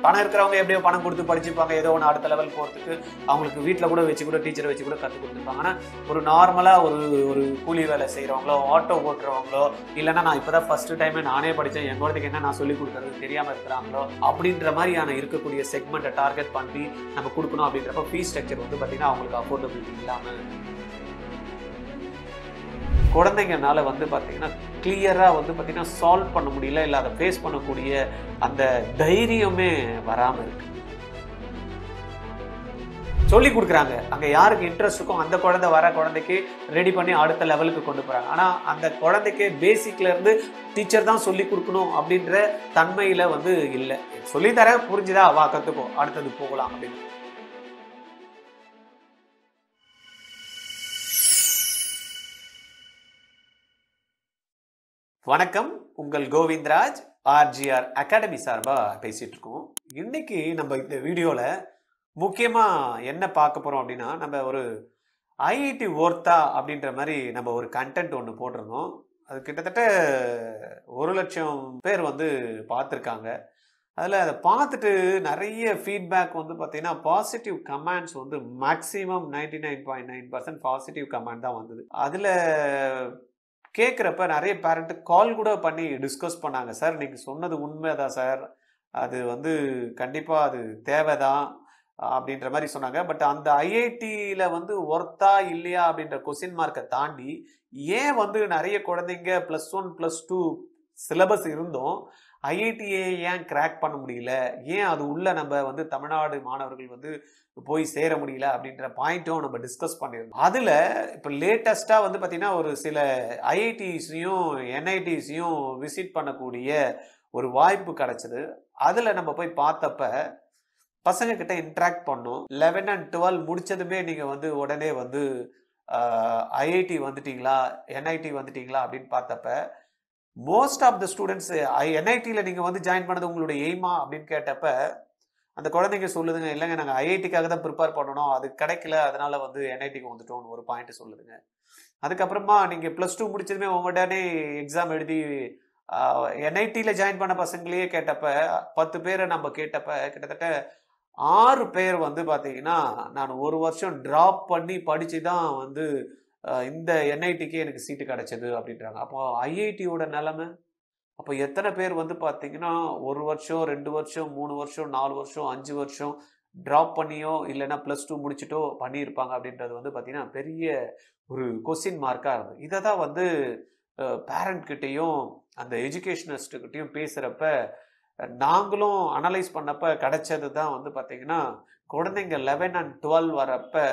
பணம் இருக்கிறவங்க எப்படியோ பணம் கொடுத்து படிச்சுப்பாங்க, ஏதோ ஒன்று அடுத்த லெவல் போகிறதுக்கு அவங்களுக்கு வீட்டில் கூட வச்சு கூட டீச்சரை வச்சு கூட கற்றுக் கொடுத்துருப்பாங்க. ஆனால் ஒரு நார்மலாக ஒரு கூலி வேலை செய்கிறவங்களோ, ஆட்டோ ஓட்டுறவங்களோ, இல்லைன்னா நான் இப்போ தான் ஃபஸ்ட்டு டைமே நானே படித்தேன், என் குழந்தைக்கு என்ன நான் சொல்லிக் கொடுக்குறது தெரியாமல் இருக்கிறாங்களோ அப்படின்ற மாதிரியான இருக்கக்கூடிய செக்மெண்ட்டை டார்கெட் பண்ணி நம்ம கொடுக்கணும். அப்படின்றப்ப ஃபீஸ் ஸ்ட்ரக்சர் வந்து பார்த்திங்கன்னா அவங்களுக்கு அஃபோர்டபிலிட்டி இல்லாமல் குழந்தைங்கனால வந்து பார்த்தீங்கன்னா கிளியராக வந்து பார்த்தீங்கன்னா சால்வ் பண்ண முடியல, இல்லை அதை ஃபேஸ் பண்ணக்கூடிய அந்த தைரியமே வராமல் இருக்கு. சொல்லி கொடுக்குறாங்க, அங்கே யாருக்கு இன்ட்ரெஸ்ட் இருக்கோ அந்த குழந்தை வர குழந்தைக்கு ரெடி பண்ணி அடுத்த லெவலுக்கு கொண்டு போகிறாங்க. ஆனால் அந்த குழந்தைக்கு பேசிக்லேருந்து டீச்சர் தான் சொல்லி கொடுக்கணும் அப்படின்ற தன்மையில் வந்து இல்லை. சொல்லித்தர புரிஞ்சுதா, வா கற்றுக்கோ, அடுத்தது போகலாம் அப்படின்னு. வணக்கம், உங்கள் கோவிந்தராஜ், ஆர்ஜிஆர் அகாடமி சார்பாக பேசிகிட்டு இருக்கோம். இன்னைக்கு நம்ம இந்த வீடியோவில் முக்கியமாக என்ன பார்க்க போகிறோம் அப்படின்னா, நம்ம ஒரு ஐஐடி ஒர்த்தா அப்படின்ற மாதிரி நம்ம ஒரு கண்டென்ட் ஒன்று போட்டிருந்தோம். அது கிட்டத்தட்ட 1,00,000 பேர் வந்து பார்த்துருக்காங்க. அதில் அதை பார்த்துட்டு நிறைய ஃபீட்பேக் வந்து பார்த்தீங்கன்னா பாசிட்டிவ் கமெண்ட்ஸ் வந்து மேக்ஸிமம் 99.9% பாசிட்டிவ் கமெண்ட் தான் வந்தது. அதில் கேட்குறப்ப நிறைய பேரண்ட்டு கால் கூட பண்ணி டிஸ்கஸ் பண்ணாங்க. சார் நீங்கள் சொன்னது உண்மைதான் சார், அது வந்து கண்டிப்பாக அது தேவைதான் அப்படின்ற மாதிரி சொன்னாங்க. பட் அந்த ஐஐடியில் வந்து ஒர்த்தா இல்லையா அப்படின்ற கொஸ்டின் மார்க்கை தாண்டி ஏன் வந்து நிறைய குழந்தைங்க +1 +2 சிலபஸ் இருந்தும் ஐஐடியை ஏன் கிராக் பண்ண முடியல, ஏன் அது உள்ள நம்ம வந்து தமிழ்நாடு மாணவர்கள் வந்து போய் சேர முடியல அப்படின்ற பாயிண்ட்டும் நம்ம டிஸ்கஸ் பண்ணியிருந்தோம். அதில் இப்போ லேட்டஸ்ட்டாக வந்து பார்த்திங்கன்னா ஒரு சில ஐஐடிஸையும் என்ஐடிஸையும் விசிட் பண்ணக்கூடிய ஒரு வாய்ப்பு கிடச்சிது. அதில் நம்ம போய் பார்த்தப்ப பசங்க கிட்ட இன்ட்ராக்ட் பண்ணோம். 11 and 12 முடிச்சதுமே நீங்கள் வந்து உடனே வந்து ஐஐடி வந்துட்டீங்களா, என்ஐடி வந்துட்டீங்களா அப்படின்னு பார்த்தப்ப மோஸ்ட் ஆஃப் த ஸ்டூடெண்ட்ஸ் என்ஐடியில் நீங்கள் வந்து ஜாயின் பண்ணது உங்களுடைய எய்மா அப்படின்னு கேட்டப்ப அந்த குழந்தைங்க சொல்லுதுங்க, இல்லைங்க நாங்கள் ஐஐடிக்காக தான் ப்ரிப்பேர் பண்ணணும், அது கிடைக்கல, அதனால வந்து என்ஐடிக்கு வந்துட்டோம்னு ஒரு பாயிண்ட் சொல்லுதுங்க. அதுக்கப்புறமா நீங்கள் +2 முடிச்சதுமே உடனே எக்ஸாம் எழுதி என்ஐடியில் ஜாயின் பண்ண பசங்களையே கேட்டப்ப 10 பேரை நம்ம கேட்டப்ப கிட்டத்தட்ட 6 பேர் வந்து பார்த்தீங்கன்னா நான் 1 வருஷம் ட்ராப் பண்ணி படித்து தான் வந்து இந்த என்ஐடிக்கு எனக்கு சீட்டு கிடைச்சது அப்படின்றாங்க. அப்போ ஐஐடியோட நிலைமை அப்போ எத்தனை பேர் வந்து பார்த்தீங்கன்னா 1 வருஷம் 2 வருஷம் 3 வருஷம் 4 வருஷம் 5 வருஷம் ட்ராப் பண்ணியோ இல்லைன்னா +2 முடிச்சுட்டோ பண்ணியிருப்பாங்க அப்படின்றது வந்து பார்த்தீங்கன்னா பெரிய ஒரு கொஸ்டின் மார்க்காக இருந்தது. இதை தான் வந்து பேரண்ட் கிட்டேயும் அந்த எஜுகேஷனிஸ்ட்டுக்கிட்டையும் பேசுகிறப்ப நாங்களும் அனலைஸ் பண்ணப்ப கிடைச்சது தான் வந்து பார்த்தீங்கன்னா குழந்தைங்க 11 and 12 வரப்ப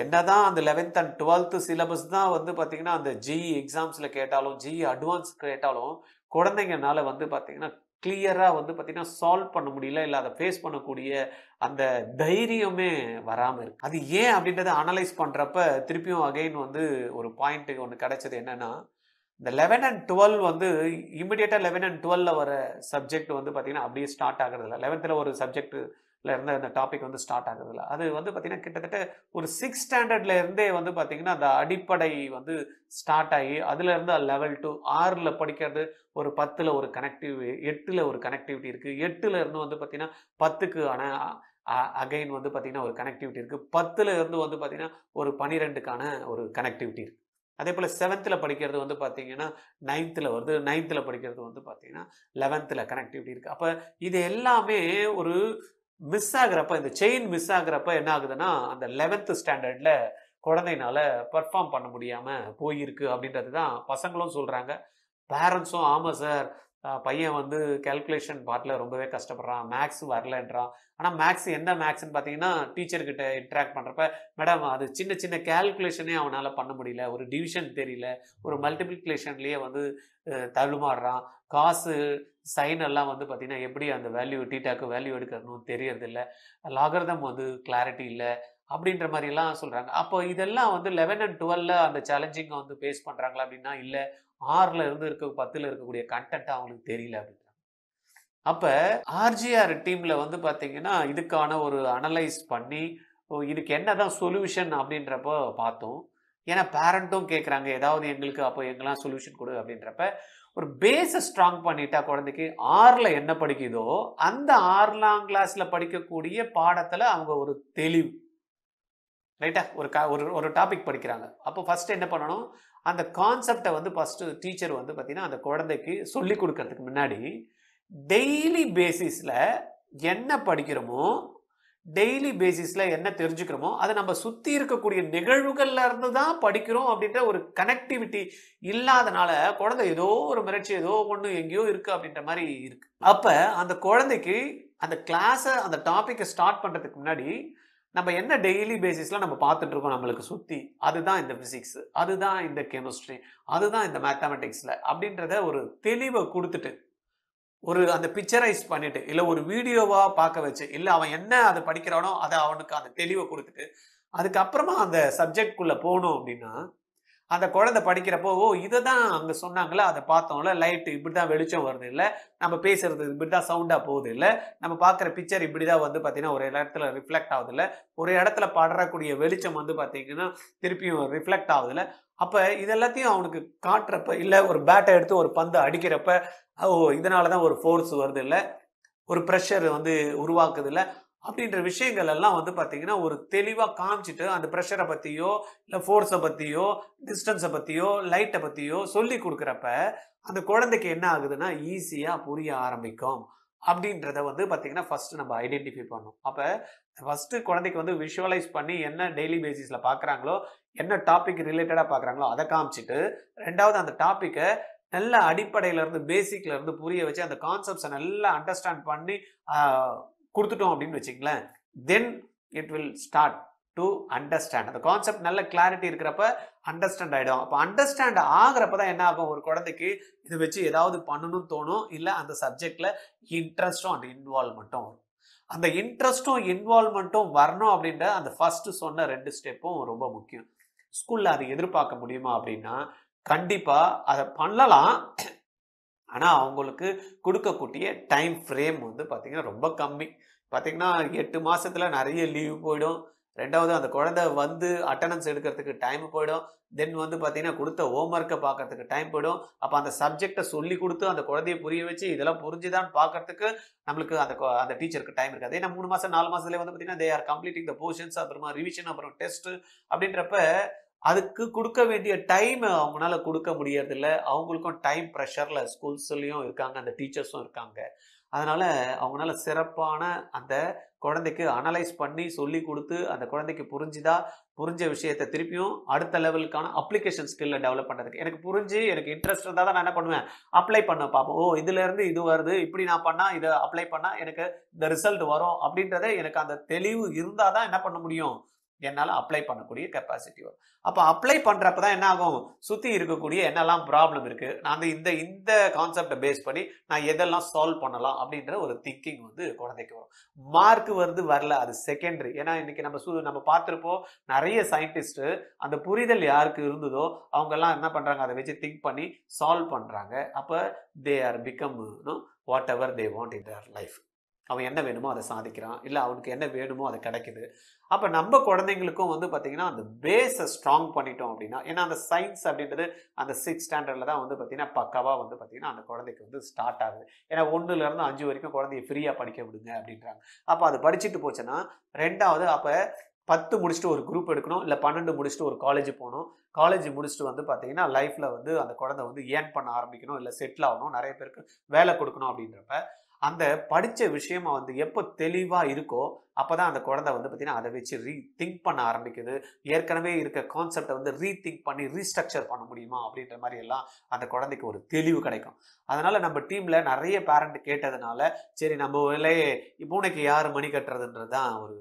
என்னதான் அந்த 11th and 12th சிலபஸ் தான் வந்து பார்த்தீங்கன்னா அந்த ஜிஇ எக்ஸாம்ஸில் கேட்டாலும் ஜிஇ அட்வான்ஸ் கேட்டாலும் குழந்தைங்கனால வந்து பார்த்தீங்கன்னா கிளியராக வந்து பார்த்தீங்கன்னா சால்வ் பண்ண முடியல, இல்லை அதை ஃபேஸ் பண்ணக்கூடிய அந்த தைரியமே வராமல் இருக்கு. அது ஏன் அப்படின்றத அனலைஸ் பண்ணுறப்ப திருப்பியும் அகைன் வந்து ஒரு பாயிண்ட் ஒன்று கிடைச்சது. என்னன்னா இந்த 11 and 12 வந்து இமிடியேட்டாக 11 and 12ல் வர சப்ஜெக்ட் வந்து பார்த்தீங்கன்னா அப்படியே ஸ்டார்ட் ஆகிறது இல்லை. 11th ஒரு சப்ஜெக்ட் இருந்த அந்த டாபிக் வந்து ஸ்டார்ட் ஆகுறதில்ல. அது வந்து பார்த்தீங்கன்னா கிட்டத்தட்ட ஒரு 6th ஸ்டாண்டர்ட்ல இருந்தே வந்து பார்த்தீங்கன்னா அந்த அடிப்படை வந்து ஸ்டார்ட் ஆகி அதுலேருந்து லெவல் 2 6ல் படிக்கிறது ஒரு 10ல் ஒரு கனெக்டிவ் 8ல் ஒரு கனெக்டிவிட்டி இருக்குது. 8ல் இருந்து வந்து பார்த்தீங்கன்னா 10க்கு அகைன் வந்து பார்த்தீங்கன்னா ஒரு கனெக்டிவிட்டி இருக்குது. 10ல் இருந்து வந்து பார்த்தீங்கன்னா ஒரு 12க்கான ஒரு கனெக்டிவிட்டி இருக்குது. அதே போல் 7th படிக்கிறது வந்து பார்த்தீங்கன்னா 9th வருது, 9th படிக்கிறது வந்து பார்த்தீங்கன்னா 11th கனெக்டிவிட்டி இருக்குது. அப்போ இது எல்லாமே ஒரு மிஸ் ஆகுறப்ப, இந்த செயின் மிஸ் ஆகுறப்ப என்ன ஆகுதுன்னா அந்த 11th ஸ்டாண்டர்டில் குழந்தைனால பர்ஃபார்ம் பண்ண முடியாமல் போயிருக்கு அப்படின்றது தான் பசங்களும் சொல்கிறாங்க, பேரண்ட்ஸும். ஆமாம் சார், பையன் வந்து கேல்குலேஷன் பார்ட்டில் ரொம்பவே கஷ்டப்படுறான், மேக்ஸ் வரலன்றான். ஆனால் மேக்ஸ் எந்த மேக்ஸ்ன்னு பார்த்தீங்கன்னா டீச்சர்கிட்ட இன்ட்ராக்ட் பண்ணுறப்ப, மேடம் அது சின்ன சின்ன கேல்குலேஷனே அவனால் பண்ண முடியல, ஒரு டிவிஷன் தெரியல, ஒரு மல்டிப்ளிகேஷன்லேயே வந்து தள்ளுமாறுறான், காசு சைன் எல்லாம் வந்து பார்த்தீங்கன்னா எப்படி அந்த வேல்யூ டீட்டாக்கு வேல்யூ எடுக்கணும்னு தெரியறதில்ல, லாகர்தம் வந்து கிளாரிட்டி இல்லை அப்படின்ற மாதிரிலாம் சொல்கிறாங்க. அப்போ இதெல்லாம் வந்து 11 and 12ல் அந்த சேலஞ்சிங்கை வந்து ஃபேஸ் பண்ணுறாங்களா அப்படின்னா இல்லை, 6ல் இருந்து 10ல் இருக்கக்கூடிய கண்டென்ட் அவங்களுக்கு தெரியல அப்படின்றாங்க. அப்போ ஆர்ஜிஆர் டீமில் வந்து பார்த்தீங்கன்னா இதுக்கான ஒரு அனலைஸ் பண்ணி இதுக்கு என்னதான் சொல்யூஷன் அப்படின்றப்போ பார்த்தோம். ஏன்னா பேரண்ட்டும் கேட்குறாங்க, ஏதாவது எங்களுக்கு அப்போ எங்கெல்லாம் சொல்யூஷன் கொடு அப்படின்றப்ப ஒரு பேஸை ஸ்ட்ராங் பண்ணிட்டா குழந்தைக்கு 6ல் என்ன படிக்குதோ அந்த 6ஆம் கிளாஸ்ல படிக்கக்கூடிய பாடத்துல அவங்க ஒரு தெளிவு, ரைட்டா? ஒரு டாபிக் படிக்கிறாங்க. அப்போ ஃபர்ஸ்ட் என்ன பண்ணணும், அந்த கான்செப்டை வந்து ஃபர்ஸ்ட் டீச்சர் வந்து பார்த்தீங்கன்னா அந்த குழந்தைக்கு சொல்லி கொடுக்கறதுக்கு முன்னாடி டெய்லி பேசிஸ்ல என்ன படிக்கிறோமோ, டெய்லி பேசிஸ்ல என்ன தெரிஞ்சுக்கிறோமோ அதை நம்ம சுத்தி இருக்கக்கூடிய நிகழ்வுகள்ல இருந்து தான் படிக்கிறோம் அப்படின்ற ஒரு கனெக்டிவிட்டி இல்லாதனால குழந்தை ஏதோ ஒரு மிரட்சி, ஏதோ ஒண்ணு எங்கேயோ இருக்கு அப்படின்ற மாதிரி இருக்கு. அப்ப அந்த குழந்தைக்கு அந்த கிளாஸை அந்த டாபிக்கை ஸ்டார்ட் பண்றதுக்கு முன்னாடி நம்ம என்ன டெய்லி பேசிஸ்ல நம்ம பார்த்துட்டு இருக்கோம் நம்மளுக்கு சுத்தி, அதுதான் இந்த பிசிக்ஸ், அதுதான் இந்த கெமிஸ்ட்ரி, அதுதான் இந்த மேத்தமெட்டிக்ஸ்ல அப்படின்றத ஒரு தெளிவை கொடுத்துட்டு, ஒரு அந்த பிக்சரைஸ் பண்ணிட்டு, இல்ல ஒரு வீடியோவா பார்க்க வச்சு, இல்ல அவன் என்ன அதை படிக்கிறானோ அதை அவனுக்கு அந்த தெளிவை கொடுத்துட்டு அதுக்கப்புறமா அந்த சப்ஜெக்ட் குள்ள போகணும் அப்படின்னா அந்த குழந்தை படிக்கிறப்போ, ஓ இதை தான் அங்க சொன்னாங்களா, அதை பார்த்தோம்ல, லைட் இப்படிதான் வெளிச்சம் வருது இல்ல, நம்ம பேசுறது இப்படிதான் சவுண்டா போகுது இல்ல, நம்ம பார்க்குற பிக்சர் இப்படிதான் வந்து பார்த்தீங்கன்னா ஒரு இடத்துல ரிஃப்ளெக்ட் ஆகுது இல்ல, ஒரு இடத்துல படறக்கூடிய வெளிச்சம் வந்து பார்த்தீங்கன்னா திருப்பியும் ரிஃப்ளெக்ட் ஆகுது இல்ல. அப்ப இதெல்லாத்தையும் அவனுக்கு காட்டுறப்ப, இல்ல ஒரு பேட்டை எடுத்து ஒரு பந்து அடிக்கிறப்ப, ஓ இதனாலதான் ஒரு ஃபோர்ஸ் வருது இல்ல, ஒரு ப்ரெஷர் வந்து உருவாக்குது இல்ல, அப்படின்ற விஷயங்கள் எல்லாம் வந்து பார்த்தீங்கன்னா ஒரு தெளிவா காமிச்சிட்டு அந்த ப்ரெஷரை பத்தியோ இல்ல ஃபோர்ஸை பத்தியோ டிஸ்டன்ஸை பத்தியோ லைட்டை பத்தியோ சொல்லி கொடுக்குறப்ப அந்த குழந்தைக்கு என்ன ஆகுதுன்னா ஈஸியா புரிய ஆரம்பிக்கும் அப்படின்றத வந்து பார்த்தீங்கன்னா ஃபர்ஸ்ட் நம்ம ஐடென்டிஃபை பண்ணணும். அப்ப ஃபர்ஸ்ட் குழந்தைக்கு வந்து விஷுவலைஸ் பண்ணி என்ன டெய்லி பேசிஸ்ல பார்க்குறாங்களோ, என்ன டாபிக் ரிலேட்டடா பார்க்குறாங்களோ அதை காமிச்சிட்டு, ரெண்டாவது அந்த டாப்பிக்கை நல்ல அடிப்படையில இருந்து பேசிக்ல இருந்து புரிய வச்சு அந்த கான்செப்ட்ஸை நல்லா அண்டர்ஸ்டாண்ட் பண்ணி கொடுத்துட்டோம் அப்படின்னு வச்சுங்களேன், then it will start to understand. அந்த கான்செப்ட் நல்ல கிளாரிட்டி இருக்கிறப்ப அண்டர்ஸ்டாண்ட் ஆகிடும். அப்போ அண்டர்ஸ்டாண்ட் ஆகிறப்ப தான் என்ன ஆகும், ஒரு குழந்தைக்கு இதை வச்சு ஏதாவது பண்ணணும்னு தோணும், இல்லை அந்த சப்ஜெக்ட்ல இன்ட்ரெஸ்டும் அண்ட் இன்வால்வ்மெண்ட்டும் வரும். அந்த இன்ட்ரெஸ்டும் இன்வால்வ்மெண்ட்டும் வரணும் அப்படின்ற அந்த ஃபர்ஸ்ட் சொன்ன 2 ஸ்டெப்பும் ரொம்ப முக்கியம். ஸ்கூல்ல அதை எதிர்பார்க்க முடியுமா அப்படின்னா கண்டிப்பா அதை பண்ணலாம். ஆனா அவங்களுக்கு கொடுக்கக்கூடிய டைம் ஃப்ரேம் வந்து பார்த்தீங்கன்னா ரொம்ப கம்மி. பார்த்தீங்கன்னா 8 மாசத்துல நிறைய லீவ் போயிடும். ரெண்டாவது அந்த குழந்தை வந்து அட்டெண்டன்ஸ் எடுக்கிறதுக்கு டைம் போயிடும். தென் வந்து பார்த்தீங்கன்னா கொடுத்த ஹோம்ஒர்க்கை பார்க்கறதுக்கு டைம் போயிடும். அப்போ அந்த சப்ஜெக்டை சொல்லி கொடுத்து அந்த குழந்தைய புரிய வச்சு இதெல்லாம் புரிஞ்சுதான்னு பார்க்கறதுக்கு நம்மளுக்கு அந்த டீச்சருக்கு டைம் இருக்காது. ஏன்னா 3 மாசம் 4 மாசத்துலேயே வந்து பார்த்தீங்கன்னா they are completing the portions, அப்புறமா ரிவிஷன், அப்புறம் டெஸ்ட் அப்படின்றப்ப அதுக்கு கொடுக்க வேண்டிய டைம் அவங்களால கொடுக்க முடியறதில்ல. அவங்களுக்கும் டைம் ப்ரெஷர்ல ஸ்கூல்ஸ்லயும் இருக்காங்க, அந்த டீச்சர்ஸும் இருக்காங்க. அதனால அவங்களால சிறப்பான அந்த குழந்தைக்கு அனலைஸ் பண்ணி சொல்லி கொடுத்து அந்த குழந்தைக்கு புரிஞ்ச விஷயத்தை திருப்பியும் அடுத்த லெவலுக்கான அப்ளிகேஷன் ஸ்கில்ல டெவலப் பண்றதுக்கு, எனக்கு புரிஞ்சு எனக்கு இன்ட்ரெஸ்ட் இருந்தால் தான் நான் என்ன பண்ணுவேன், அப்ளை பண்ண பார்ப்போம். ஓ இதுல இருந்து இது வருது, இப்படி நான் பண்ணா இதை அப்ளை பண்ணா எனக்கு இந்த ரிசல்ட் வரும் அப்படின்றத எனக்கு அந்த தெளிவு இருந்தாதான் என்ன பண்ண முடியும், என்னால் அப்ளை பண்ணக்கூடிய கெப்பாசிட்டி வரும். அப்போ அப்ளை பண்ணுறப்ப என்ன ஆகும், சுற்றி இருக்கக்கூடிய என்னெல்லாம் ப்ராப்ளம் இருக்குது, நான் இந்த கான்செப்டை பேஸ் பண்ணி நான் எதெல்லாம் சால்வ் பண்ணலாம் அப்படின்ற ஒரு திங்கிங் வந்து குழந்தைக்கு வரும். மார்க் வருது வரல அது செகண்டரி. ஏன்னா இன்னைக்கு நம்ம பார்த்துருப்போம், நிறைய சயின்டிஸ்ட் அந்த புரிதல் யாருக்கு இருந்ததோ அவங்கெல்லாம் என்ன பண்ணுறாங்க, அதை வச்சு திங்க் பண்ணி சால்வ் பண்ணுறாங்க. அப்போ they are become what ever they want in their life. அவன் என்ன வேணுமோ அதை சாதிக்கிறான், இல்லை அவனுக்கு என்ன வேணுமோ அதை கிடைக்குது. அப்போ நம்ம குழந்தைங்களுக்கும் வந்து பார்த்தீங்கன்னா அந்த பேஸை ஸ்ட்ராங் பண்ணிட்டோம் அப்படின்னா, ஏன்னா அந்த சயின்ஸ் அப்படின்றது அந்த 6th ஸ்டாண்டர்டில் தான் வந்து பார்த்தீங்கன்னா பக்காவாக வந்து பார்த்தீங்கன்னா அந்த குழந்தைக்கு வந்து ஸ்டார்ட் ஆகுது. ஏன்னா 1லேருந்து 5 வரைக்கும் குழந்தைய ஃப்ரீயாக படிக்க விடுங்க அப்படின்றாங்க. அப்போ அது படிச்சுட்டு போச்சுன்னா ரெண்டாவது அப்போ 10 முடிச்சுட்டு ஒரு குரூப் எடுக்கணும், இல்லை 12 முடிச்சுட்டு ஒரு காலேஜ் போகணும். காலேஜ் முடிச்சுட்டு வந்து பார்த்தீங்கன்னா லைஃப்பில் வந்து அந்த குழந்தை வந்து ஏர்ன் பண்ண ஆரம்பிக்கணும், இல்லை செட்டில் ஆகணும், நிறைய பேருக்கு வேலை கொடுக்கணும். அப்படின்றப்ப அந்த படித்த விஷயமா வந்து எப்போ தெளிவாக இருக்கோ அப்போ தான் அந்த குழந்தை வந்து பார்த்தீங்கன்னா அதை வச்சு திங்க் பண்ண ஆரம்பிக்குது. ஏற்கனவே இருக்க கான்செப்டை வந்து ரீதிங்க் பண்ணி ரீஸ்ட்ரக்சர் பண்ண முடியுமா அப்படின்ற மாதிரி எல்லாம் அந்த குழந்தைக்கு ஒரு தெளிவு கிடைக்கும். அதனால நம்ம டீம்ல நிறைய பேரண்ட் கேட்டதுனால சரி நம்ம வேலையே பூனைக்கு யார் மணி கட்டுறதுன்றது தான் ஒரு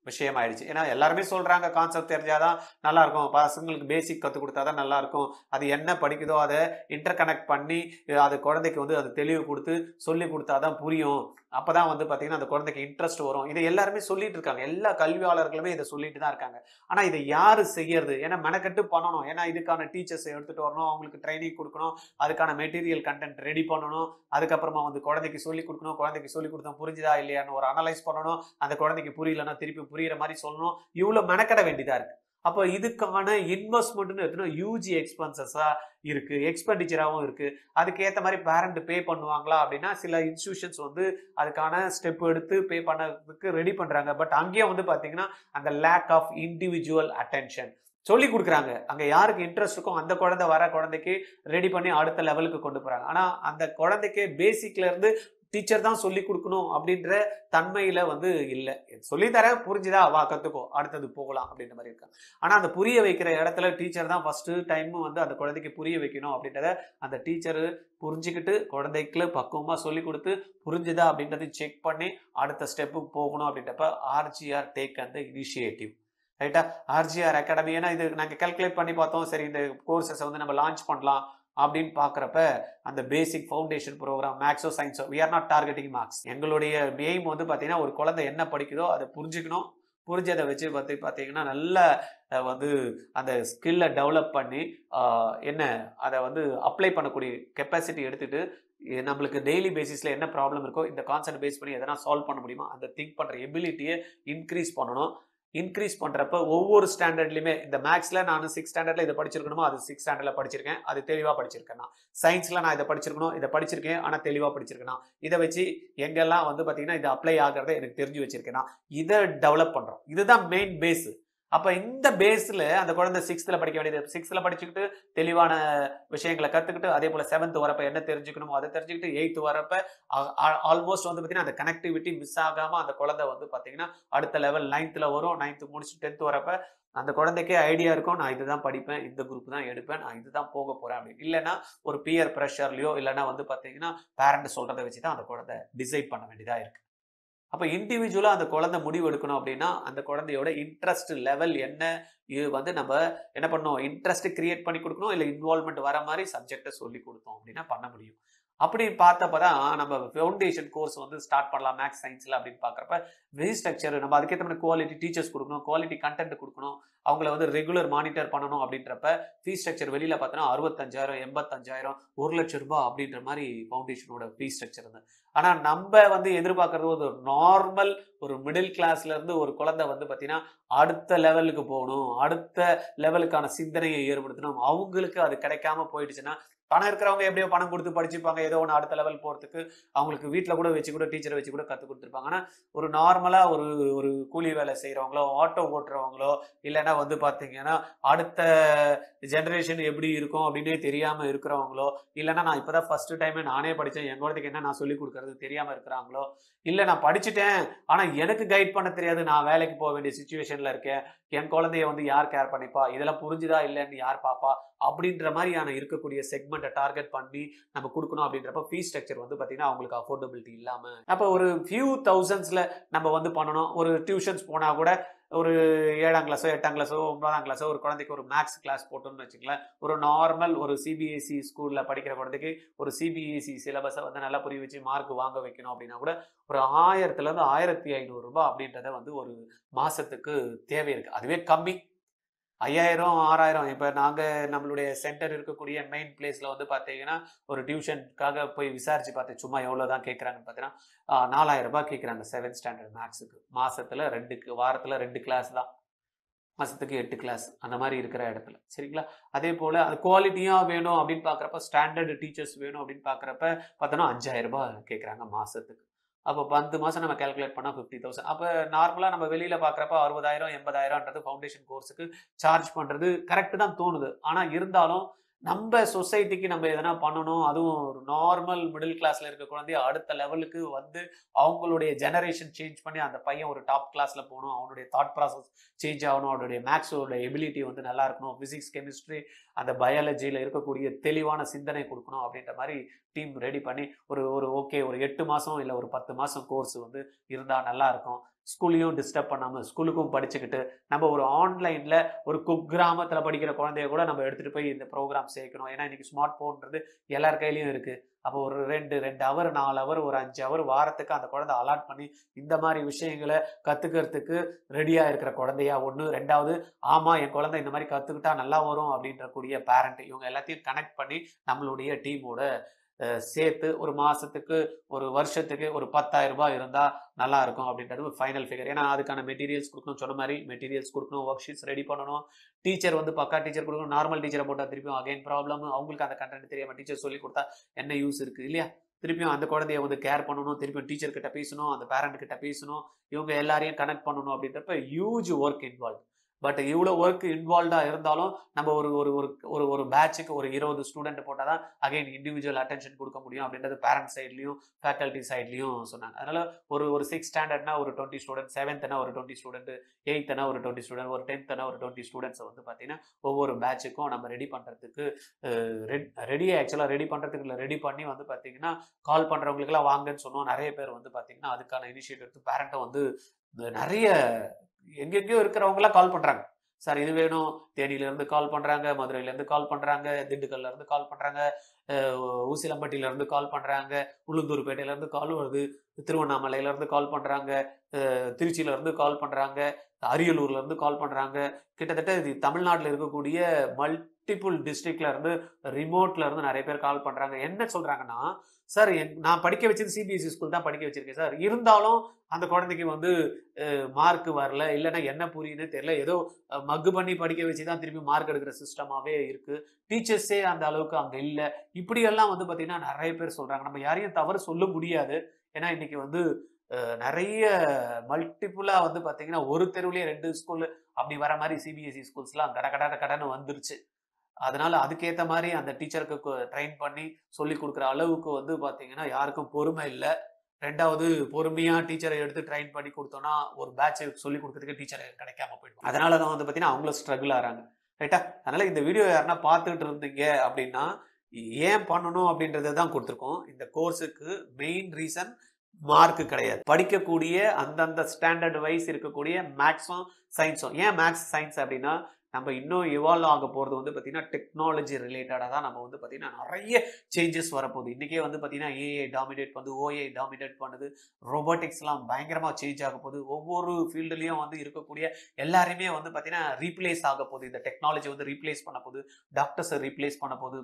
விஷயம் ஆயிடுச்சு. ஏன்னா எல்லாருமே சொல்றாங்க கான்செப்ட் தெரிஞ்சாதான் நல்லா இருக்கும், பசங்களுக்கு பேசிக் கற்றுக் கொடுத்தாதான் நல்லா இருக்கும், அது என்ன படிக்குதோ அதை இன்டர் கனெக்ட் பண்ணி அது குழந்தைக்கு வந்து அது தெளிவு கொடுத்து சொல்லி கொடுத்தாதான் புரியும், அப்பதான் வந்து பாத்தீங்கன்னா அந்த குழந்தைக்கு இன்ட்ரெஸ்ட் வரும். இதை எல்லாருமே சொல்லிட்டு இருக்காங்க, எல்லா கல்வியாளர்களுமே இதை சொல்லிட்டு தான் இருக்காங்க. ஆனா இதை யாரு செய்யறது, ஏன்னா மெனக்கெட்டு பண்ணணும், ஏன்னா இதுக்கான டீச்சர்ஸ் எடுத்துட்டு வரணும், அவங்களுக்கு ட்ரைனிங் கொடுக்கணும், அதுக்கான மெட்டீரியல் கண்டென்ட் ரெடி பண்ணணும், அதுக்கப்புறமா வந்து குழந்தைக்கு சொல்லி கொடுக்கணும், குழந்தைக்கு சொல்லி கொடுத்தோம் புரிஞ்சுதா இல்லையான்னு ஒரு அனலைஸ் பண்ணணும், அந்த குழந்தைக்கு புரியலன்னா திருப்பி புரியுற மாதிரி சொல்லணும், இவ்வளவு மெனக்கட வேண்டியதா இருக்கு. அப்போ இதுக்கான இன்வெஸ்ட்மெண்ட்னு எடுத்துனா யூஜி எக்ஸ்பென்சஸா இருக்கு, எக்ஸ்பெண்டிச்சராகவும் இருக்கு. அதுக்கேற்ற மாதிரி பேரண்ட் பே பண்ணுவாங்களா அப்படின்னா சில இன்ஸ்டிடியூஷன்ஸ் வந்து அதுக்கான ஸ்டெப் எடுத்து பே பண்ணதுக்கு ரெடி பண்றாங்க. பட் அங்கேயும் வந்து பாத்தீங்கன்னா அந்த லேக் ஆஃப் இண்டிவிஜுவல் அட்டென்ஷன் சொல்லி கொடுக்குறாங்க. அங்க யாருக்கு இன்ட்ரெஸ்ட் இருக்கோ அந்த குழந்தை வர குழந்தைக்கு ரெடி பண்ணி அடுத்த லெவலுக்கு கொண்டு போறாங்க. ஆனா அந்த குழந்தைக்கு பேசிக்ல இருந்து டீச்சர் தான் சொல்லி கொடுக்கணும் அப்படின்ற தன்மையில வந்து இல்ல. சொல்லி தர புரிஞ்சுதா வா கத்துக்கோ அடுத்தது போகலாம் அப்படின்ற மாதிரி இருக்காங்க. ஆனா அந்த புரிய வைக்கிற இடத்துல டீச்சர் தான் ஃபர்ஸ்ட் டைம் வந்து அந்த குழந்தைக்கு புரிய வைக்கணும் அப்படின்றத அந்த டீச்சர் புரிஞ்சுக்கிட்டு குழந்தைக்கு பக்குவமா சொல்லி கொடுத்து புரிஞ்சுதா அப்படின்றத செக் பண்ணி அடுத்த ஸ்டெப்புக்கு போகணும் அப்படின்றப்ப ஆர்ஜிஆர் டேக் அந்த இனிஷியேட்டிவ். ரைட்டா? ஆர்ஜிஆர் அகாடமி ஏன்னா இது நாங்கள் கால்குலேட் பண்ணி பார்த்தோம். சரி இந்த கோர்சஸை வந்து நம்ம லான்ச் பண்ணலாம் அப்படின்னு பார்க்குறப்ப அந்த பேசிக் ஃபவுண்டேஷன் ப்ரோக்ராம் மேக்ஸோ சயின்ஸோ we are not targeting marks. எங்களுடைய எய்ம் வந்து பார்த்தீங்கன்னா ஒரு குழந்தை என்ன படிக்குதோ அதை புரிஞ்சுக்கணும். புரிஞ்சதை வச்சு பார்த்தீங்கன்னா நல்ல வந்து அந்த ஸ்கில்லை டெவலப் பண்ணி என்ன அதை வந்து அப்ளை பண்ணக்கூடிய கெப்பாசிட்டி எடுத்துட்டு நம்மளுக்கு டெய்லி பேசிஸில் என்ன ப்ராப்ளம் இருக்கோ இந்த கான்செப்ட் பேஸ் பண்ணி எதனா சால்வ் பண்ண முடியுமா அந்த திங்க் பண்ணுற எபிலிட்டியை இன்க்ரீஸ் பண்ணணும். இன்க்ரீஸ் பண்றப்ப ஒவ்வொரு ஸ்டாண்டர்ட்லயுமே இந்த மேக்ஸ்ல நான் 6th ஸ்டாண்டர்ட்ல இதை படிச்சிருக்கணுமோ அது 6th ஸ்டாண்டர்ட்ல படிச்சிருக்கேன், அது தெளிவா படிச்சிருக்கேன். சயின்ஸ்ல நான் இதை படிச்சிருக்கணும், இதை படிச்சிருக்கேன், ஆனா தெளிவா படிச்சிருக்கேன். இதை வச்சு எங்கெல்லாம் வந்து பாத்தீங்கன்னா இது அப்ளை ஆகிறத எனக்கு தெரிஞ்சு வச்சிருக்கேன். இதை டெவலப் பண்றோம். இதுதான் மெயின் பேஸ். அப்ப இந்த பேஸ்ல அந்த குழந்தை 6th படிக்க வேண்டியது 6th படிச்சுக்கிட்டு தெளிவான விஷயங்களை கத்துக்கிட்டு அதே போல 7th வரப்ப என்ன தெரிஞ்சுக்கணுமோ அதை தெரிஞ்சுக்கிட்டு 8th வரப்ப ஆல்மோஸ்ட் வந்து பாத்தீங்கன்னா அந்த கனெக்டிவிட்டி மிஸ் ஆகாம அந்த குழந்தை வந்து பாத்தீங்கன்னா அடுத்த லெவல் 9th வரும். 9th முடிச்சு 10th வரப்ப அந்த குழந்தைக்கே ஐடியா இருக்கும், நான் இதுதான் படிப்பேன், இந்த குரூப் தான் எடுப்பேன், நான் இதுதான் போக போறேன் அப்படின்னு. இல்லைன்னா ஒரு பியர் ப்ரெஷர்லயோ இல்லைன்னா வந்து பாத்தீங்கன்னா பேரண்ட் சொல்றதை வச்சுதான் அந்த குழந்தை டிசைட் பண்ண வேண்டியதா இருக்கு. அப்ப இண்டிவிஜுவலா அந்த குழந்தை முடிவு எடுக்கணும் அப்படின்னா அந்த குழந்தையோட இன்ட்ரெஸ்ட் லெவல் என்ன இது வந்து நம்ம என்ன பண்ணணும், இன்ட்ரெஸ்ட் கிரியேட் பண்ணி கொடுக்கணும். இல்லை இன்வால்மெண்ட் வர மாதிரி சப்ஜெக்டை சொல்லி கொடுத்தோம் அப்படின்னா பண்ண முடியும். அப்படி பார்த்தப்பதான் நம்ம ஃபவுண்டேஷன் கோர்ஸ் வந்து ஸ்டார்ட் பண்ணலாம் மேக்ஸ் சயின்ஸ்ல அப்படின்னு பார்க்குறப்ப ஃபீஸ் ஸ்ட்ரக்சர் நம்ம அதுக்கேற்ற மாதிரி குவாலிட்டி டீச்சர்ஸ் கொடுக்கணும், குவாலிட்டி கண்டென்ட் கொடுக்கணும், அவங்கள வந்து ரெகுலர் மானிட்டர் பண்ணணும். அப்படின்றப்ப ஃபீஸ் ஸ்ட்ரக்சர் வெளியில பார்த்தோன்னா 65,000 85,000 1,00,000 அப்படின்ற மாதிரி ஃபவுண்டேஷனோட ஃபீஸ் ஸ்ட்ரக்சர் இருந்து. ஆனா நம்ம வந்து எதிர்பார்க்கறது ஒரு நார்மல் ஒரு மிடில் கிளாஸ்ல இருந்து ஒரு குழந்தை வந்து பாத்தீங்கன்னா அடுத்த லெவலுக்கு போகணும், அடுத்த லெவலுக்கான சிந்தனையை ஏற்படுத்தணும். அவங்களுக்கு அது கிடைக்காம போயிடுச்சுன்னா பணம் இருக்கிறவங்க எப்படியோ பணம் கொடுத்து படிச்சுப்பாங்க, ஏதோ ஒன்று அடுத்த லெவல் போறதுக்கு அவங்களுக்கு வீட்டில் கூட வச்சு கூட டீச்சரை வச்சு கூட கற்றுக் கொடுத்துருப்பாங்க. ஆனால் ஒரு நார்மலா ஒரு ஒரு கூலி வேலை செய்யறவங்களோ ஆட்டோ ஓட்டுறவங்களோ இல்லைன்னா வந்து பாத்தீங்கன்னா அடுத்த ஜெனரேஷன் எப்படி இருக்கும் அப்படின்னே தெரியாம இருக்கிறவங்களோ இல்லைன்னா நான் இப்பதான் ஃபர்ஸ்ட் டைமே நானே படித்தேன் என் குழந்தைக்கு என்ன நான் சொல்லி கொடுக்கறது தெரியாம இருக்கிறாங்களோ இல்லை நான் படிச்சுட்டேன் ஆனா எனக்கு கைட் பண்ண தெரியாது, நான் வேலைக்கு போக வேண்டிய சுச்சுவேஷன்ல இருக்கேன், என் குழந்தைய வந்து யார் கேர் பண்ணிப்பா, இதெல்லாம் புரிஞ்சுதா இல்லைன்னு யார் பாப்பா அப்படின்ற மாதிரியான இருக்கக்கூடிய செக்மெண்ட்டை டார்கெட் பண்ணி நம்ம கொடுக்கணும். அப்படின்றப்ப ஃபீஸ் ஸ்ட்ரக்சர் வந்து பாத்தீங்கன்னா அவங்களுக்கு அஃபோர்டபிலிட்டி இல்லாம அப்போ ஒரு ஃபியூ தௌசண்ட்ஸ்ல நம்ம வந்து பண்ணணும். ஒரு டியூஷன்ஸ் போனா கூட ஒரு 7ஆம் கிளாஸோ 8ஆம் கிளாஸோ 9ஆம் கிளாஸோ ஒரு குழந்தைக்கு ஒரு மேக்ஸ் கிளாஸ் போட்டோம்னு வச்சுக்கலாம். ஒரு நார்மல் ஒரு சிபிஎஸ்சி ஸ்கூல்ல படிக்கிற குழந்தைக்கு ஒரு சிபிஎஸ்சி சிலபஸை வந்து நல்லா புரிய வச்சு மார்க் வாங்க வைக்கணும் அப்படின்னா கூட ஒரு 1000 இருந்து 1500 ரூபாய் அப்படின்றத வந்து ஒரு மாசத்துக்கு தேவை இருக்கு. அதுவே கம்மி. 5000 6000 இப்ப நாங்க நம்மளுடைய சென்டர் இருக்கக்கூடிய மெயின் பிளேஸ்ல வந்து பாத்தீங்கன்னா ஒரு டியூஷனுக்காக போய் விசாரிச்சு பார்த்தேன் சும்மா எவ்வளவுதான் கேட்கறாங்கன்னு பாத்தீங்கன்னா 4000 ரூபாய் கேட்கறாங்க 7th ஸ்டாண்டர்ட் மேக்ஸுக்கு. மாசத்துல வாரத்துல 2 கிளாஸ் தான், மாசத்துக்கு 8 கிளாஸ் அந்த மாதிரி இருக்கிற இடத்துல. சரிங்களா? அதே போல அது குவாலிட்டியா வேணும் அப்படின்னு பாக்குறப்ப ஸ்டாண்டர்ட் டீச்சர்ஸ் வேணும் அப்படின்னு பாக்குறப்ப பார்த்தோன்னா 5000 ரூபாய் கேட்கறாங்க மாசத்துக்கு. அப்போ 10 மாசம் நம்ம கால்குலேட் பண்ணா 50,000. அப்போ நார்மலா நம்ம வெளியில பாக்குறப்ப 60,000 80,000ன்றது ஃபவுண்டேஷன் கோர்ஸுக்கு சார்ஜ் பண்றது கரெக்ட் தான் தோணுது. ஆனா இருந்தாலும் நம்ம சொசைட்டிக்கு நம்ம எதனா பண்ணணும், அதுவும் ஒரு நார்மல் மிடில் கிளாஸ்ல இருக்க குழந்தைய அடுத்த லெவலுக்கு வந்து அவங்களுடைய ஜெனரேஷன் சேஞ்ச் பண்ணி அந்த பையன் ஒரு டாப் கிளாஸ்ல போகணும், அவனுடைய தாட் ப்ராசஸ் சேஞ்ச் ஆகணும், அவனுடைய மேக்ஸோட எபிலிட்டி வந்து நல்லா இருக்கணும், பிசிக்ஸ் கெமிஸ்ட்ரி அந்த பயாலஜியில் இருக்கக்கூடிய தெளிவான சிந்தனை கொடுக்கணும் அப்படின்ற மாதிரி டீம் ரெடி பண்ணி ஒரு ஒரு ஓகே ஒரு 8 மாதம் இல்லை ஒரு 10 மாதம் கோர்ஸ் வந்து இருந்தால் நல்லா இருக்கும். ஸ்கூலையும் டிஸ்டர்ப் பண்ணாமல் ஸ்கூலுக்கும் படிச்சுக்கிட்டு நம்ம ஒரு ஆன்லைனில் ஒரு குக்கிராமத்தில் படிக்கிற குழந்தைய கூட நம்ம எடுத்துகிட்டு போய் இந்த ப்ரோக்ராம் சேர்க்கணும். ஏன்னா இன்றைக்கி ஸ்மார்ட் ஃபோன்றது எல்லார் கையிலையும் இருக்குது. அப்போ ஒரு 2 ஹவர் 4 ஹவர் ஒரு 5 ஹவர் வாரத்துக்கு அந்த குழந்தை அலாட் பண்ணி இந்த மாதிரி விஷயங்களை கற்றுக்கிறதுக்கு ரெடியாக இருக்கிற குழந்தையா ஒன்று. 2வது ஆமாம் என் குழந்தை இந்த மாதிரி கற்றுக்கிட்டா நல்லா வரும் அப்படின்ற கூடிய பேரண்ட் இவங்க எல்லாத்தையும் கனெக்ட் பண்ணி நம்மளுடைய டீமோட சேர்த்து ஒரு மாசத்துக்கு ஒரு வருஷத்துக்கு ஒரு 10,000 ரூபாய் இருந்தா நல்லா இருக்கும் அப்படின்றது ஒரு ஃபைனல் ஃபிகர். ஏன்னா அதுக்கான மெட்டீரியல்ஸ் கொடுக்கணும், சொன்ன மாதிரி மெட்டீரியல்ஸ் கொடுக்கணும், ஒர்க் ஷீட்ஸ் ரெடி பண்ணணும், டீச்சர் வந்து பக்கா டீச்சர் கொடுக்கணும். நார்மல் டீச்சரை போட்டால் திருப்பியும் அகைன் ப்ராப்ளம், அவங்களுக்கு அந்த கண்டென்ட் தெரியாம டீச்சர் சொல்லி கொடுத்தா என்ன யூஸ் இருக்கு இல்லையா? திருப்பியும் அந்த குழந்தைய வந்து கேர் பண்ணணும், திருப்பியும் டீச்சர் கிட்ட பேசணும், அந்த பேரண்ட் கிட்ட பேசணும், இவங்க எல்லாரையும் கனெக்ட் பண்ணணும் அப்படின்றப்ப ஹியூஜ் ஒர்க் இன்வால்வ். பட் இவ்வளோ ஒர்க் இன்வால்வ்டா இருந்தாலும் நம்ம ஒரு ஒரு ஒரு ஒரு ஒரு பேட்சுக்கு ஒரு 20 ஸ்டூடெண்ட் போட்டால் தான் அகைன் இண்டிவிஜுவல் அட்டென்ஷன் கொடுக்க முடியும் அப்படின்றது பேரண்ட் சைட்லையும் ஃபேக்கல்ட்டி சைட்லையும் சொன்னாங்க. அதனால ஒரு ஒரு 6 ஸ்டாண்டர்ட்னா ஒரு 20 ஸ்டூடெண்ட், 7த்னா ஒரு 20 ஸ்டூடெண்ட், 8த்னா ஒரு 20 ஸ்டூடெண்ட், ஒரு 10த்னா ஒரு 20 ஸ்டூடெண்ட்ஸை வந்து பார்த்தீங்கன்னா ஒவ்வொரு பேட்சுக்கும் நம்ம ரெடி பண்ணுறதுக்கு ரெடி பண்ணுறதுக்கு இல்லை, ரெடி பண்ணி வந்து பார்த்தீங்கன்னா கால் பண்ணுறவங்களுக்குலாம் வாங்கன்னு சொன்னோம். நிறைய பேர் வந்து பார்த்தீங்கன்னா அதுக்கான இனிஷியேட்டிவ் எடுத்து பேரண்ட்டை வந்து நிறைய எங்கெங்கேயோ இருக்கிறவங்களாம் கால் பண்றாங்க. சார் இது வேணும், தேனியில இருந்து கால் பண்றாங்க, மதுரையில இருந்து கால் பண்றாங்க, திண்டுக்கல்ல இருந்து கால் பண்றாங்க, ஊசிலம்பட்டியில இருந்து கால் பண்றாங்க, உளுந்தூர்பேட்டையில இருந்து கால் வருது, திருவண்ணாமலையில இருந்து கால் பண்றாங்க, திருச்சியில இருந்து கால் பண்றாங்க, அரியலூர்ல இருந்து கால் பண்றாங்க. கிட்டத்தட்ட இது தமிழ்நாட்டில் இருக்கக்கூடிய மல்டிபிள் டிஸ்ட்ரிக்ட்ல இருந்து, ரிமோட்ல இருந்து நிறைய பேர் கால் பண்றாங்க. என்ன சொல்றாங்கன்னா, சார் நான் படிக்க வச்சது சிபிஎஸ்இ ஸ்கூல் தான் படிக்க வச்சிருக்கேன் சார், இருந்தாலும் அந்த குழந்தைக்கு வந்து மார்க் வரல, இல்லைன்னா என்ன புரியுதுன்னு தெரியல, ஏதோ மக்கு பண்ணி படிக்க வச்சு தான் திருப்பி மார்க் எடுக்கிற சிஸ்டமாவே இருக்கு, டீச்சர்ஸே அந்த அளவுக்கு அங்க இல்ல, இப்படி எல்லாம் வந்து பாத்தீங்கன்னா நிறைய பேர் சொல்றாங்க. நம்ம யாரையும் தவறு சொல்ல முடியாது. ஏன்னா இன்னைக்கு வந்து நிறைய மல்டிபிளா வந்து பாத்தீங்கன்னா ஒரு தெருவுலயே 2 ஸ்கூல் அப்படி வர மாதிரி சிபிஎஸ்இ ஸ்கூல்ஸ்லாம் கட கட கடன்னு வந்துருச்சு. அதனால அதுக்கேற்ற மாதிரி அந்த டீச்சருக்கு ட்ரெயின் பண்ணி சொல்லி கொடுக்குற அளவுக்கு வந்து பார்த்தீங்கன்னா யாருக்கும் பொறுமை இல்லை. ரெண்டாவது, பொறுமையா டீச்சரை எடுத்து ட்ரெயின் பண்ணி கொடுத்தோம்னா ஒரு பேட்ச் சொல்லி கொடுக்கறதுக்கு டீச்சர் கிடைக்காம போயிடும். அதனால தான் வந்து பார்த்தீங்கன்னா அவங்களும் ஸ்ட்ரகிள் ஆகிறாங்க. ரைட்டா? அதனால இந்த வீடியோ யாருன்னா பார்த்துட்டு இருந்தீங்க அப்படின்னா ஏன் பண்ணணும் அப்படின்றத தான் கொடுத்துருக்கோம். இந்த கோர்ஸுக்கு மெயின் ரீசன் மார்க் கிடையாது. படிக்கக்கூடிய அந்தந்த ஸ்டாண்டர்ட் வைஸ் இருக்கக்கூடிய மேக்ஸும் சயின்ஸும். ஏன் மேக்ஸ் சயின்ஸ் அப்படின்னா நம்ம இன்னும் இவால்வ் ஆக போகிறது வந்து பார்த்தீங்கன்னா டெக்னாலஜி ரிலேட்டடாக தான். நம்ம வந்து பார்த்தீங்கன்னா நிறைய சேஞ்சஸ் வரப்போகுது. இன்றைக்கே வந்து பார்த்தீங்கன்னா ஏஐ டாமினேட் பண்ணுது, ஓஏ டாமினேட் பண்ணுது, ரோபோட்டிக்ஸ்லாம் பயங்கரமாக சேஞ்ச் ஆக போகுது. ஒவ்வொரு ஃபீல்டுலேயும் வந்து இருக்கக்கூடிய எல்லாருமே வந்து பார்த்தீங்கன்னா ரீப்ளேஸ் ஆக போகுது. இந்த டெக்னாலஜி வந்து ரீப்ளேஸ் பண்ண போகுது, டாக்டர்ஸை ரீப்ளேஸ் பண்ண போகுது.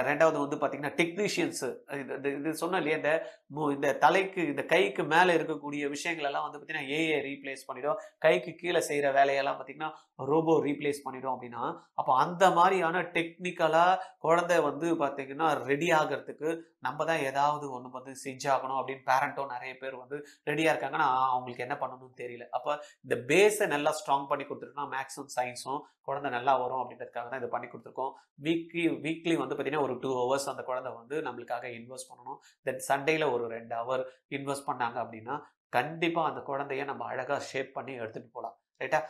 ரெண்டாவது வந்து பார்த்தீங்கன்னா டெக்னீஷியன்ஸ், இது சொன்ன இல்லையா, இந்த தலைக்கு இந்த கைக்கு மேலே இருக்கக்கூடிய விஷயங்கள் எல்லாம் வந்து பார்த்தீங்கன்னா ஏஐ ரீப்ளேஸ் பண்ணிடும், கைக்கு கீழே செய்கிற வேலையெல்லாம் பார்த்தீங்கன்னா ரோபோ ரீப்ளேஸ் பண்ணிடும். அப்படின்னா அப்போ அந்த மாதிரியான டெக்னிக்கலாக குழந்தை வந்து பார்த்தீங்கன்னா ரெடி ஆகிறதுக்கு நம்ம தான் ஏதாவது ஒன்று வந்து செஞ்சாகணும் அப்படின்னு பேரண்ட்டும் நிறைய பேர் வந்து ரெடியாக இருக்காங்கன்னா அவங்களுக்கு என்ன பண்ணணும்னு தெரியல. அப்போ இந்த பேஸை நல்லா ஸ்ட்ராங் பண்ணி கொடுத்துருக்கோம்னா மேக்ஸும் சயின்ஸும் குழந்தை நல்லா வரும் அப்படின்றதுக்காக தான் இதை பண்ணி கொடுத்துருக்கோம். வீக்லி வந்து பார்த்தீங்கன்னா ஒரு 2 ஹவர்ஸ் அந்த குழந்தை வந்து நம்மளுக்காக இன்வெஸ்ட் பண்ணணும். தென் சண்டேல ஒரு 2 ஹவர் இன்வெஸ்ட் பண்ணாங்க அப்படின்னா கண்டிப்பாக அந்த குழந்தைய நம்ம அழகாக ஷேப் பண்ணி எடுத்துகிட்டு போகலாம். ரைட்டா?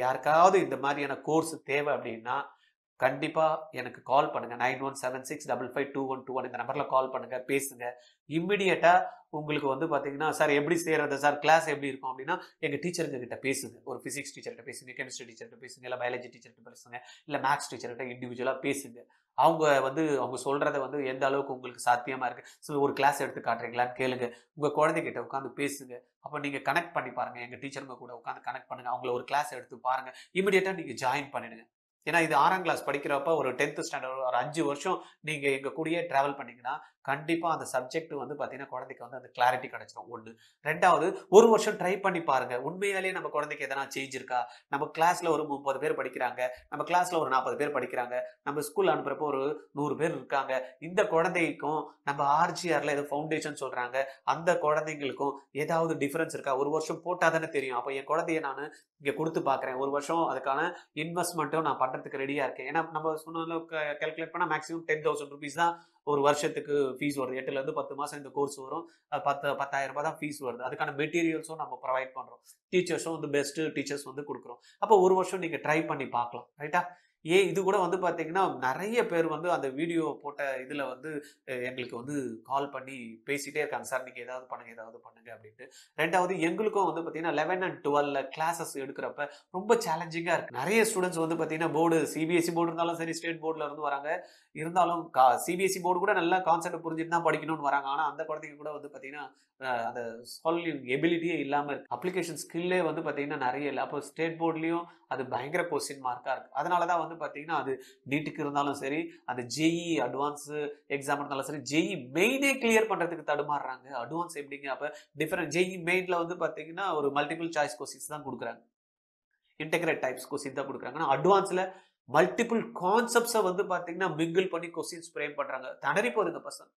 யாருக்காவது இந்த மாதிரியான கோர்ஸ் தேவை அப்படின்னா கண்டிப்பாக எனக்கு கால் பண்ணுங்கள். 9176552121 இந்த நம்பரில் கால் பண்ணுங்கள், பேசுங்க. இம்மிடியேட்டாக உங்களுக்கு வந்து பார்த்தீங்கன்னா சார் எப்படி செய்கிறது சார், கிளாஸ் எப்படி இருக்கும் அப்படின்னா எங்கள் டீச்சருங்க கிட்ட பேசுங்க. ஒரு ஃபிசிக்ஸ் டீச்சர்கிட்ட பேசுங்க, கெமிஸ்ட்ரி டீச்சர்கிட்ட பேசுங்க, இல்லை பயாலஜி டீச்சர்கிட்ட பேசுங்க, இல்லை மேக்ஸ் டீச்சர்கிட்ட இண்டிவிஜுவலாக பேசுங்க. அவங்க சொல்கிறத வந்து எந்த அளவுக்கு உங்களுக்கு சாத்தியமாக இருக்குது, ஸோ ஒரு கிளாஸ் எடுத்து காட்டுறீங்களான்னு கேளுங்க. உங்கள் குழந்தைகிட்ட உட்காந்து பேசுங்க. அப்போ நீங்கள் கனெக்ட் பண்ணி பாருங்கள், எங்கள் டீச்சருங்க கூட உட்காந்து கனெக்ட் பண்ணுங்கள், அவங்கள ஒரு கிளாஸ் எடுத்து பாருங்கள், இமீடியட்டாக நீங்கள் ஜாயின் பண்ணிடுங்க. ஏன்னா இது 6ஆம் கிளாஸ் படிக்கிறப்ப ஒரு 10th ஸ்டாண்டர்ட் ஒரு 5 வருஷம் நீங்கள் எங்கள் கூடயே ட்ராவல் பண்ணிங்கன்னா கண்டிப்பாக அந்த சப்ஜெக்ட் வந்து பார்த்தீங்கன்னா குழந்தைக்கு வந்து அந்த கிளாரிட்டி கிடைச்சிடும். ஒன்று. ரெண்டாவது, ஒரு வருஷம் ட்ரை பண்ணி பாருங்கள், உண்மையாலேயே நம்ம குழந்தைக்கு எதனா சேஞ்ச் இருக்கா. நம்ம கிளாஸில் ஒரு 30 பேர் படிக்கிறாங்க, நம்ம கிளாஸில் ஒரு 40 பேர் படிக்கிறாங்க, நம்ம ஸ்கூல் அனுப்புகிறப்போ ஒரு 100 பேர் இருக்காங்க. இந்த குழந்தைக்கும் நம்ம ஆர்ஜிஆரில் ஏதோ ஃபவுண்டேஷன் சொல்கிறாங்க, அந்த குழந்தைங்களுக்கும் ஏதாவது டிஃப்ரென்ஸ் இருக்கா. ஒரு வருஷம் போட்டால் தானே தெரியும். அப்போ என் குழந்தைய நான் இங்கே கொடுத்து பார்க்குறேன், ஒரு வருஷம் அதுக்கான இன்வெஸ்ட்மெண்ட்டும் நான் பண்ணுறதுக்கு ரெடியாக இருக்கேன். ஏன்னா நம்ம சொன்ன கால்குலேட் பண்ணால் மேக்ஸிமம் 10,000 rupees தான் ஒரு வருஷத்துக்கு ஃபீஸ் வருது. 8லேருந்து 10 மாதம் இந்த கோர்ஸ் வரும். 10,000 ரூபாய் தான் ஃபீஸ் வருது. அதுக்கான மெட்டீரியல்ஸும் நம்ம ப்ரொவைட் பண்ணுறோம். டீச்சர்ஸும் வந்து பெஸ்ட்டு டீச்சர்ஸ் வந்து கொடுக்குறோம். அப்போ ஒரு வருஷம் நீங்கள் ட்ரை பண்ணி பார்க்கலாம். ரைட்டா? இது கூட வந்து பார்த்தீங்கன்னா நிறைய பேர் வந்து அந்த வீடியோ போட்ட இதில் வந்து எங்களுக்கு வந்து கால் பண்ணி பேசிகிட்டே இருக்காங்க, சார் நீங்கள் ஏதாவது பண்ணுங்க அப்படின்ட்டு. ரெண்டாவது, எங்களுக்கும் வந்து பார்த்தீங்கன்னா 11 and 12 கிளாஸஸ் எடுக்கிறப்ப ரொம்ப சேலஞ்சிங்காக இருக்குது. நிறைய ஸ்டூடெண்ட்ஸ் வந்து பார்த்தீங்கன்னா போர்டு சிபிஎஸ்சி போர்டு இருந்தாலும் சரி, ஸ்டேட் போர்டில் இருந்து வராங்க. இருந்தாலும் சிபிஎஸ்சி போர்டு கூட நல்லா கான்செப்ட் புரிஞ்சுட்டு தான் படிக்கணும்னு வராங்க. ஆனால் அந்த குழந்தைங்க கூட வந்து பார்த்தீங்கன்னா அந்த சால்விங் எபிலிட்டியே இல்லாமல் இருக்குது. அப்ளிகேஷன் ஸ்கில்லே வந்து பார்த்தீங்கன்னா நிறைய இல்லை. அப்போ ஸ்டேட் போர்ட்லேயும் அது பயங்கர கொஸ்டின் மார்க்காக இருக்குது. அதனால தான் வந்து வந்து பார்த்தீங்கன்னா அது நீட்டுக்கு இருந்தாலும் சரி, அந்த ஜேஇ அட்வான்ஸ் எக்ஸாம் இருந்தாலும் சரி, ஜேஇ மெயினே கிளியர் பண்றதுக்கு தடுமாறுறாங்க. அட்வான்ஸ் எப்படிங்க? அப்ப டிஃபரெண்ட் ஜேஇ மெயின்ல வந்து பார்த்தீங்கன்னா ஒரு மல்டிபிள் சாய்ஸ் கொஸ்டின்ஸ் தான் குடுக்குறாங்க. இன்டெகிரேட் டைப்ஸ் கொஸ்டின் தான் குடுக்குறாங்க. ஆனா அட்வான்ஸ்ல மல்டிபிள் கான்செப்ட்ஸ வந்து பார்த்தீங்கன்னா மிங்கிள் பண்ணி கொஸ்டின்ஸ் ஃப்ரேம் பண்றாங்க. திணறி போகுதுங்க பசங்க.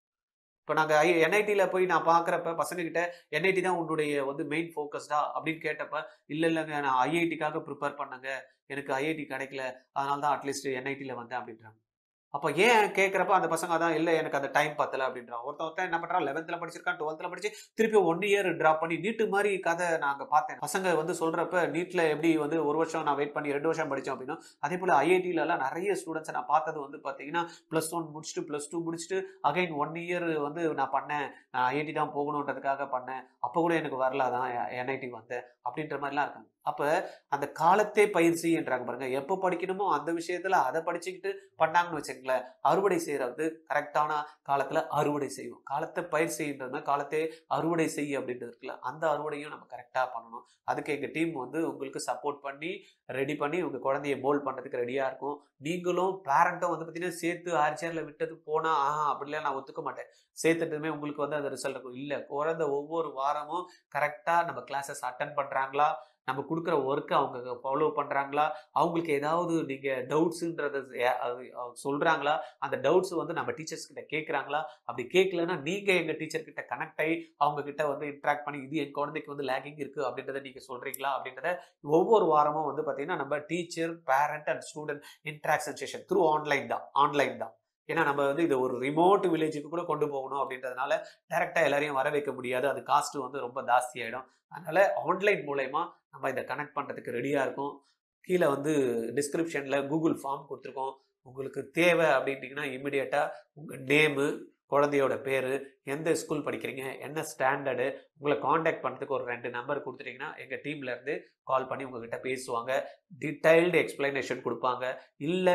இப்ப நாங்க என்ஐடில போய் நான் பார்க்குறப்ப பசங்க கிட்ட என்ஐடி தான் உன்னுடைய வந்து மெயின் ஃபோக்கஸ்டா அப்படின்னு கேட்டப்ப, இல்லங்க நான் ஐஐடிக்காக பிரிப்பேர் பண்ணேங்க. எனக்கு ஐஐடி கிடைக்கல. அதனால தான் அட்லீஸ்ட் என்ஐடில வந்தேன் அப்படின்றாங்க. அப்ப ஏன் கேட்கிறப்ப அந்த பசங்க அதான் இல்ல எனக்கு அந்த டைம் பத்தல அப்படின்றான். ஒருத்தன் என்ன பண்றான் 11th படிச்சிருக்கான், 12th படிச்சு திருப்பி 1 இயர் டிராப் பண்ணி நீட் மாரி கதை நாங்க பார்த்தேன். பசங்க வந்து சொல்றப்ப நீட்ல எப்படி வந்து 1 வருஷம் நான் வெயிட் பண்ணி 2 வருஷம் படிச்சோம் அப்படின்னா, அதேபோல ஐஐடில எல்லாம் நெறைய ஸ்டூடண்ட்ஸ நான் பார்த்தது வந்து பார்த்தீங்கன்னா, +1 முடிச்சுட்டு, +2 முடிச்சுட்டு அகைன் 1 இயர் வந்து நான் பண்ணேன். நான் ஐஐடி தான் போகணுன்றதுக்காக பண்ணேன். அப்ப கூட எனக்கு வரல அதான் என்ஐடி வந்தேன். அப்படின்ற மாரிலாம் இருக்காங்க. அப்ப அந்த காலத்தே பயிற்சின்றாங்க பாருங்க. எப்ப படிக்கணுமோ அந்த விஷயத்துல அத படிச்சுக்கிட்டு பண்ணாங்கன்னு வச்சுக்கங்களேன், அறுவடை செய்றது கரெக்ட்டான காலத்துல அறுவடை செய்வோம். காலத்த பயிர் செய்யுன்றதுனா காலத்தே அறுவடை செய் அப்படின்றது இருக்குல்ல, அந்த அறுவடையும் நம்ம கரெக்ட்டா பண்ணணும். அதுக்கு எங்க டீம் வந்து உங்களுக்கு சப்போர்ட் பண்ணி, ரெடி பண்ணி உங்க குழந்தைய மோல்ட் பண்றதுக்கு ரெடியா இருக்கும். நீங்களும் பேரண்ட்டும் வந்து பார்த்தீங்கன்னா, சேர்த்து ஆர்ச்சர்ல விட்டது போனா, அப்படிலாம் நான் ஒத்துக்க மாட்டேன். சேர்த்துட்டதுமே உங்களுக்கு வந்து அந்த ரிசல்ட் இருக்கும். இல்ல, குழந்தை ஒவ்வொரு வாரமும் கரெக்ட்டா நம்ம கிளாஸஸ் அட்டெண்ட் பண்றாங்களா? நம்ம குடுக்குற ஒர்க்க அவங்க ஃபாலோ பண்றாங்களா? அவங்களுக்கு ஏதாவது நீங்க டவுட்ஸ்ன்றத அது சொல்றாங்களா? அந்த டவுட்ஸ் வந்து நம்ம டீச்சர்ஸ் கிட்ட கேட்கறாங்களா? அப்படி கேட்கலன்னா, நீங்க எங்க டீச்சர் கிட்ட கனெக்ட் ஆயி, அவங்க கிட்ட வந்து இன்டராக்ட் பண்ணி, இது என் குழந்தைக்கு வந்து லேக்கிங் இருக்கு அப்படின்றத நீங்க சொல்றீங்களா? அப்படின்றத ஒவ்வொரு வாரமும் வந்து பார்த்தீங்கன்னா, நம்ம teacher, parent and student interaction session through online தான். ஏன்னா நம்ம வந்து இது ஒரு ரிமோட் வில்லேஜுக்கு கூட கொண்டு போகணும் அப்படின்றதுனால, டைரக்ட்டா எல்லாரையும் வர வைக்க முடியாது. அது காஸ்ட் வந்து ரொம்ப ஜாஸ்தி ஆயிடும். அதனால ஆன்லைன் மூலியமா நம்ம இத கனெக்ட் பண்றதுக்கு ரெடியா இருக்கோம். கீழ வந்து டிஸ்கிரிப்ஷன்ல Google ஃபார்ம் குடுத்துருக்கோம். உங்களுக்கு தேவை அப்படின்னீங்கன்னா, இமிடியேட்டா உங்க நேமு, குழந்தையோட பேரு, எந்த ஸ்கூல் படிக்கிறீங்க, என்ன ஸ்டாண்டர்டு, உங்கள கான்டாக்ட் பண்றதுக்கு ஒரு 2 நம்பர் குடுத்துட்டீங்கன்னா, எங்க டீம்ல இருந்து கால் பண்ணி உங்ககிட்ட பேசுவாங்க. டீடைல்டு எக்ஸ்பிளனேஷன் குடுப்பாங்க. இல்ல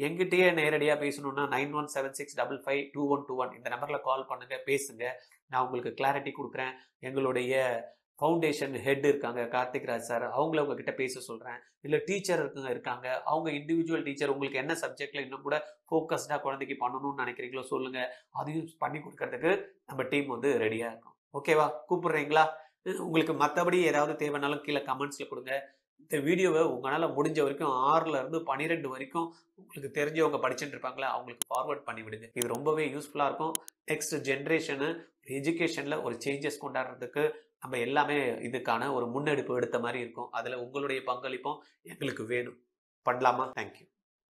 என்கிட்டயே நேரடியா பேசணும்னா 9176552121 இந்த நம்பர்ல கால் பண்ணுங்க, பேசுங்க. நான் உங்களுக்கு கிளாரிட்டி குடுக்குறேன். எங்களுடைய ஃபவுண்டேஷன் ஹெட் இருக்காங்க கார்த்திக் ராஜ் சார். அவங்கள உங்ககிட்ட பேச சொல்றேன். இல்ல டீச்சர் இருக்காங்க. அவங்க இண்டிவிஜுவல் டீச்சர் உங்களுக்கு என்ன சப்ஜெக்ட்ல இன்னும் கூட ஃபோக்கஸ்டா குழந்தைக்கு பண்ணணும்னு நினைக்கிறீங்களோ சொல்லுங்க. அதையும் பண்ணி குடுக்கறதுக்கு நம்ம டீம் வந்து ரெடியா இருக்கோம். ஓகேவா? கூப்பிடுறீங்களா? உங்களுக்கு மத்தபடி ஏதாவது தேவைனாலும் கீழ கமெண்ட்ஸ்ல குடுங்க. இந்த வீடியோவ உங்களால முடிஞ்ச வரைக்கும் 6ல இருந்து 12 வரைக்கும் உங்களுக்கு தெரிஞ்சவங்க படிச்சுட்டு இருப்பாங்களா, அவங்களுக்கு ஃபார்வர்ட் பண்ணி விடுங்க. இது ரொம்பவே யூஸ்ஃபுல்லா இருக்கும். நெக்ஸ்ட் ஜெனரேஷனு எஜுகேஷன்ல ஒரு சேஞ்சஸ் கொண்டாடுறதுக்கு நம்ம எல்லாமே இதுக்கான ஒரு முன்னெடுப்பு எடுத்த மாரி இருக்கும். அதுல உங்களுடைய பங்களிப்பும் எங்களுக்கு வேணும். பண்ணலாமா? Thank you.